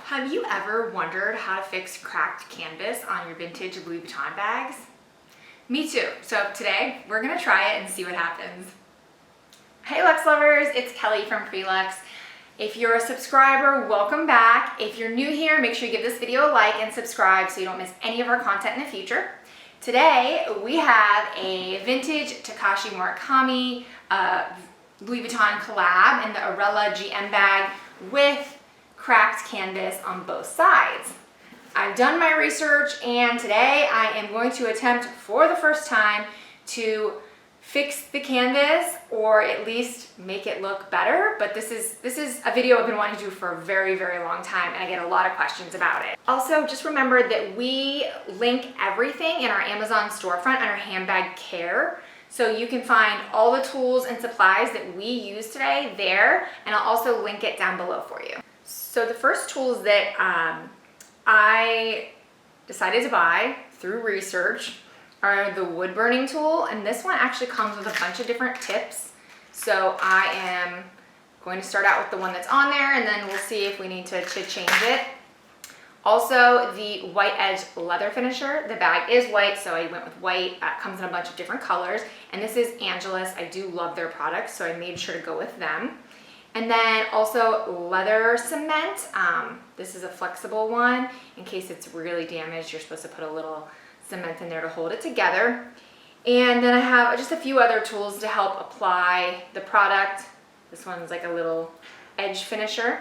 Have you ever wondered how to fix cracked canvas on your vintage Louis Vuitton bags? Me too. So today we're gonna try it and see what happens. Hey Luxe lovers, it's Kelly from Preloved. If you're a subscriber, welcome back. If you're new here, make sure you give this video a like and subscribe so you don't miss any of our content in the future. Today we have a vintage Takashi Murakami Louis Vuitton collab in the Arella GM bag with cracked canvas on both sides. I've done my research and today I am going to attempt for the first time to fix the canvas or at least make it look better, but this is a video I've been wanting to do for a very, very long time and I get a lot of questions about it. Also, just remember that we link everything in our Amazon storefront under handbag care. So you can find all the tools and supplies that we use today there, and I'll also link it down below for you. So the first tools that I decided to buy through research are the wood burning tool, and this one actually comes with a bunch of different tips. So I am going to start out with the one that's on there, and then we'll see if we need to change it. Also, the white edge leather finisher. The bag is white, so I went with white. It comes in a bunch of different colors, and this is Angelus. I do love their products, so I made sure to go with them. And then also leather cement. This is a flexible one. In case it's really damaged, you're supposed to put a little cement in there to hold it together. And then I have just a few other tools to help apply the product. This one's like a little edge finisher.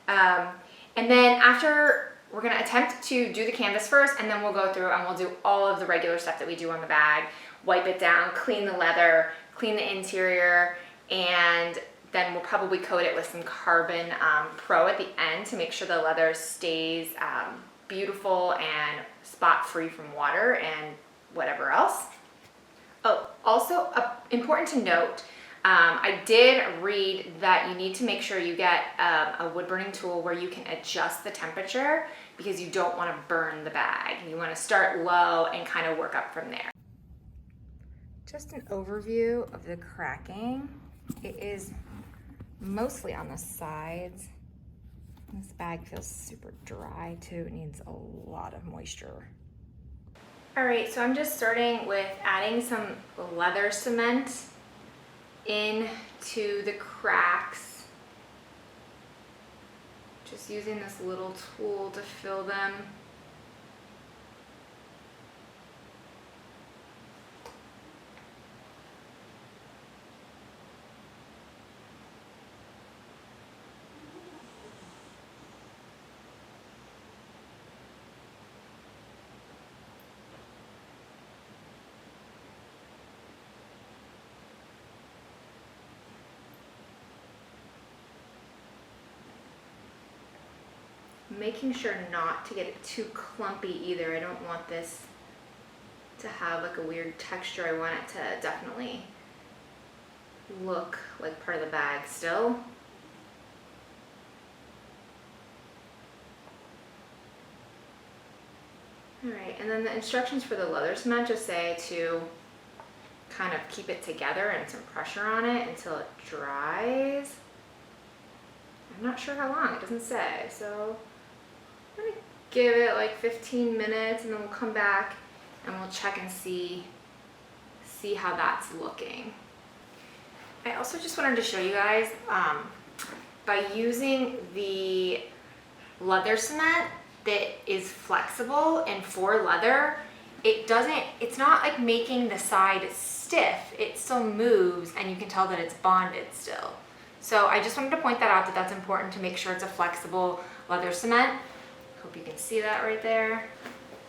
And then after, we're gonna attempt to do the canvas first, and then we'll go through and we'll do all of the regular stuff that we do on the bag. Wipe it down, clean the leather, clean the interior, and then we'll probably coat it with some Carbon Pro at the end to make sure the leather stays beautiful and spot-free from water and whatever else. Oh, also important to note, I did read that you need to make sure you get a wood-burning tool where you can adjust the temperature because you don't want to burn the bag. You want to start low and kind of work up from there. Just an overview of the cracking. It is mostly on the sides. This bag feels super dry too. It needs a lot of moisture. All right, so I'm just starting with adding some leather cement into the cracks. Just using this little tool to fill them. Making sure not to get it too clumpy either. I don't want this to have like a weird texture. I want it to definitely look like part of the bag still. All right, and then the instructions for the leather cement just say to kind of keep it together and some pressure on it until it dries. I'm not sure how long, it doesn't say, so I'm gonna give it like 15 minutes and then we'll come back and we'll check and see how that's looking. I also just wanted to show you guys, by using the leather cement that is flexible and for leather, it's not like making the side stiff, it still moves and you can tell that it's bonded still. So I just wanted to point that out, that that's important to make sure it's a flexible leather cement. Hope you can see that right there.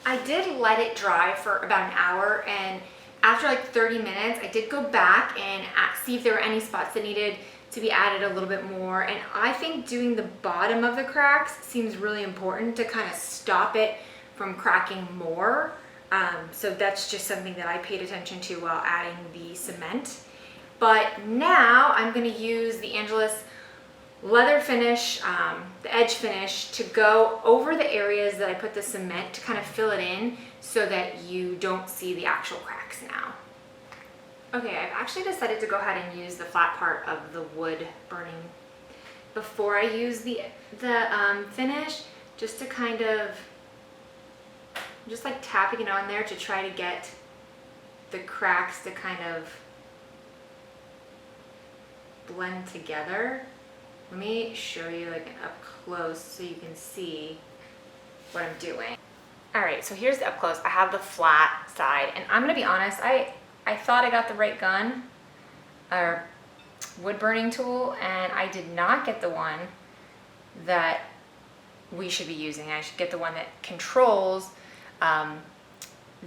I did let it dry for about an hour, and after like 30 minutes, I did go back and see if there were any spots that needed to be added a little bit more. And I think doing the bottom of the cracks seems really important to kind of stop it from cracking more. So that's just something that I paid attention to while adding the cement. But now I'm gonna use the Angelus leather finish, the edge finish, to go over the areas that I put the cement to kind of fill it in so that you don't see the actual cracks now. Okay, I've actually decided to go ahead and use the flat part of the wood burning before I use the finish, just to kind of, just like tapping it on there to try to get the cracks to kind of blend together. Let me show you like up close so you can see what I'm doing. All right, so here's the up close. I have the flat side, and I'm gonna be honest, I thought I got the right gun or wood burning tool, and I did not get the one that we should be using. I should get the one that controls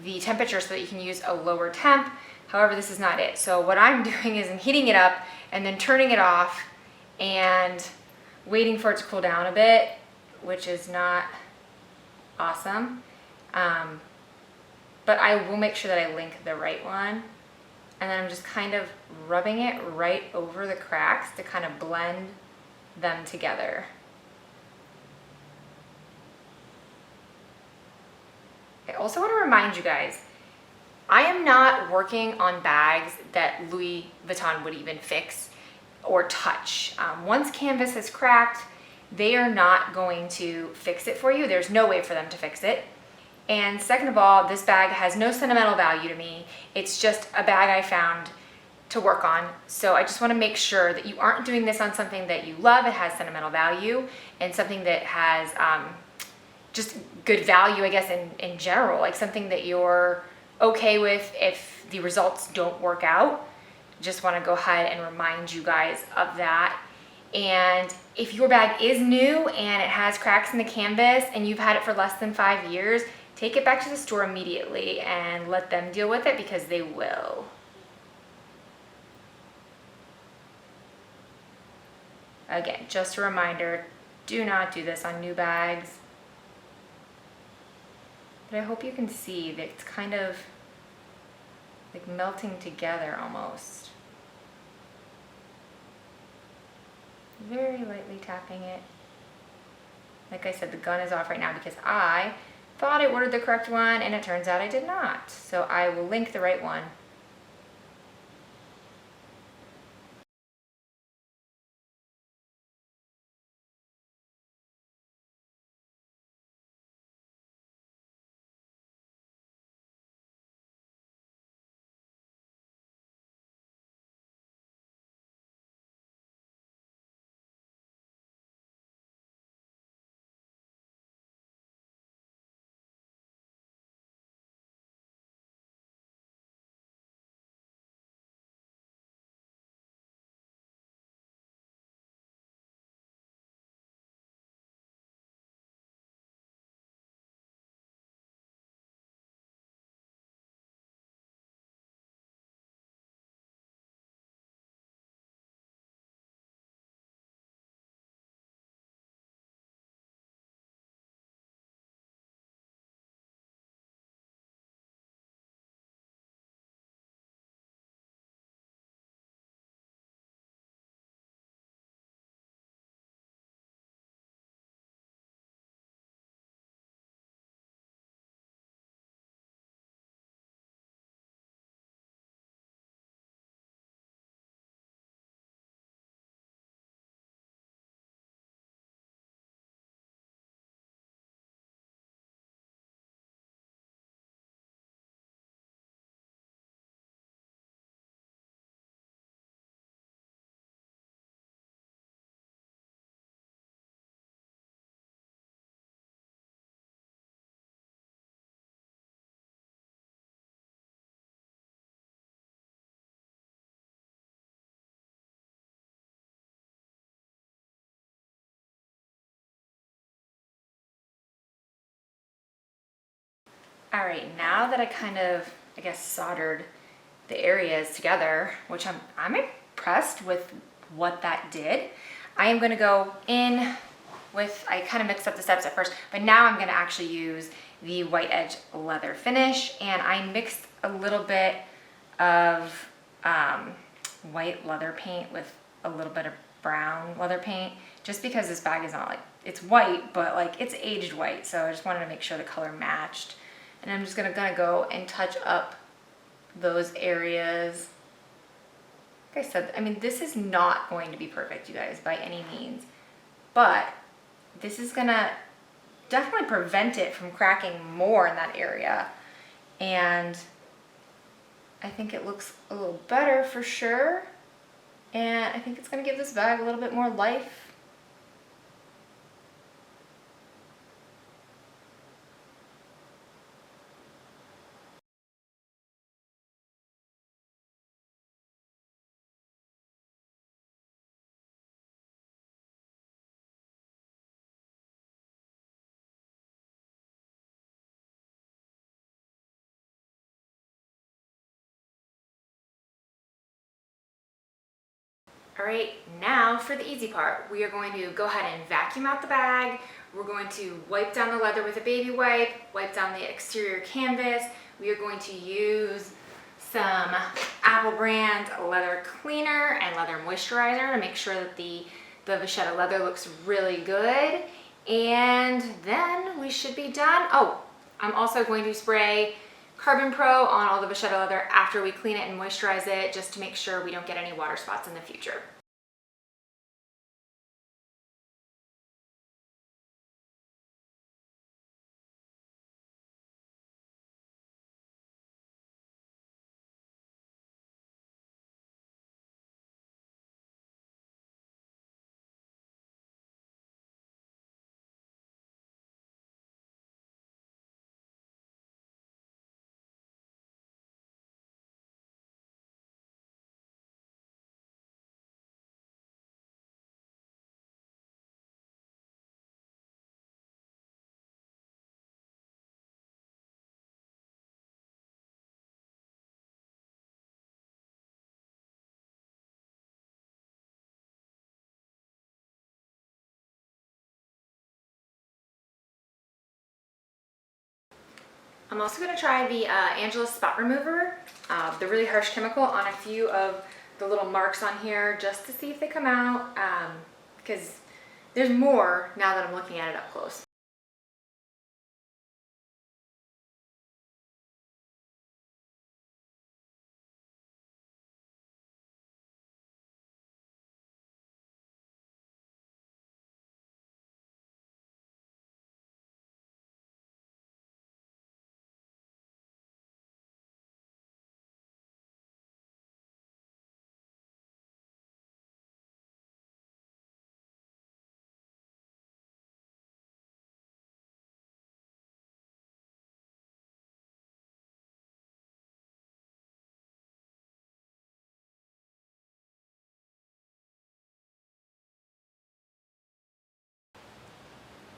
the temperature so that you can use a lower temp. However, this is not it. So what I'm doing is I'm heating it up and then turning it off and waiting for it to cool down a bit, which is not awesome. But I will make sure that I link the right one. And then I'm just kind of rubbing it right over the cracks to kind of blend them together. I also want to remind you guys, I am not working on bags that Louis Vuitton would even fix or touch. Once canvas has cracked, they are not going to fix it for you. There's no way for them to fix it. And second of all, this bag has no sentimental value to me. It's just a bag I found to work on. So I just want to make sure that you aren't doing this on something that you love, it has sentimental value, and something that has just good value, I guess, in general, like something that you're okay with if the results don't work out. Just want to go ahead and remind you guys of that. And if your bag is new and it has cracks in the canvas and you've had it for less than 5 years, take it back to the store immediately and let them deal with it, because they will. Again, just a reminder, do not do this on new bags. But I hope you can see that it's kind of like melting together almost. Very lightly tapping it. Like I said, the gun is off right now because I thought I ordered the correct one and it turns out I did not. So I will link the right one. All right, now that I kind of, I guess, soldered the areas together, which I'm impressed with what that did. I am gonna go in with, I kind of mixed up the steps at first, but now I'm gonna actually use the white edge leather finish, and I mixed a little bit of white leather paint with a little bit of brown leather paint, just because this bag is not like, it's white, but like it's aged white, so I just wanted to make sure the color matched. And I'm just gonna go and touch up those areas. Like I said, I mean, this is not going to be perfect, you guys, by any means, but this is gonna definitely prevent it from cracking more in that area. And I think it looks a little better for sure. And I think it's going to give this bag a little bit more life. All right, now for the easy part. We are going to go ahead and vacuum out the bag. We're going to wipe down the leather with a baby wipe, wipe down the exterior canvas. We are going to use some Apple brand leather cleaner and leather moisturizer to make sure that the vachetta leather looks really good. And then we should be done. Oh, I'm also going to spray Carbon Pro on all the vachetta leather after we clean it and moisturize it, just to make sure we don't get any water spots in the future. I'm also going to try the Angela Spot Remover, the really harsh chemical, on a few of the little marks on here just to see if they come out, because there's more now that I'm looking at it up close.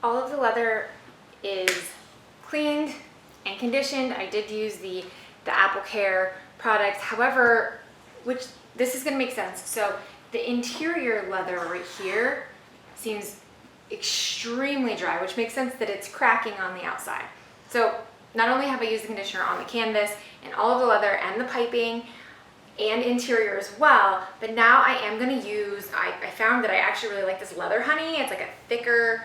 All of the leather is cleaned and conditioned. I did use the Apple Care product. However, which this is going to make sense. So the interior leather right here seems extremely dry, which makes sense that it's cracking on the outside. So not only have I used the conditioner on the canvas and all of the leather and the piping and interior as well, but now I am going to use, I found that I actually really like this leather honey. It's like a thicker,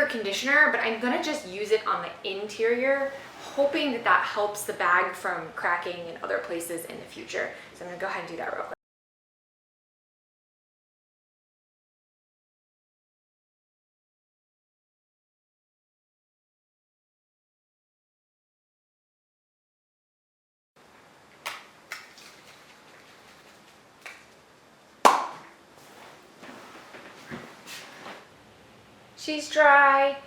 conditioner, but I'm gonna just use it on the interior, hoping that that helps the bag from cracking in other places in the future. So I'm gonna go ahead and do that real quick. She's dry.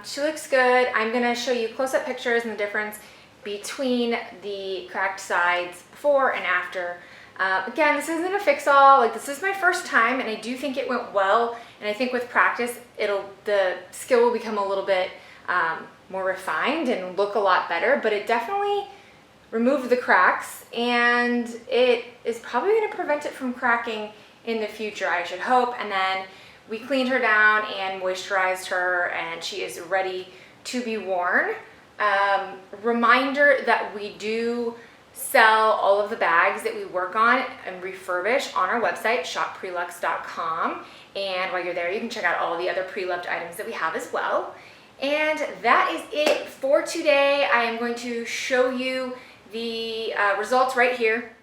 She looks good. I'm gonna show you close-up pictures and the difference between the cracked sides before and after. Again, this isn't a fix-all. Like, this is my first time, and I do think it went well. And I think with practice, the skill will become a little bit more refined and look a lot better. But it definitely removed the cracks, and it is probably going to prevent it from cracking in the future, I should hope. And then we cleaned her down and moisturized her, and she is ready to be worn. Reminder that we do sell all of the bags that we work on and refurbish on our website, shoppreluxe.com. And while you're there, you can check out all the other pre-loved items that we have as well. And that is it for today. I am going to show you the results right here.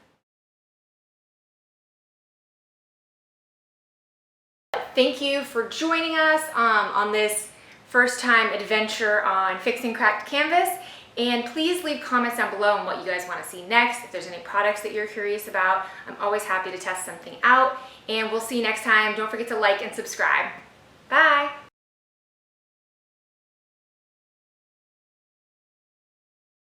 thank you for joining us on this first time adventure on fixing cracked canvas. And please leave comments down below on what you guys want to see next. If there's any products that you're curious about, I'm always happy to test something out. And we'll see you next time. Don't forget to like and subscribe. Bye.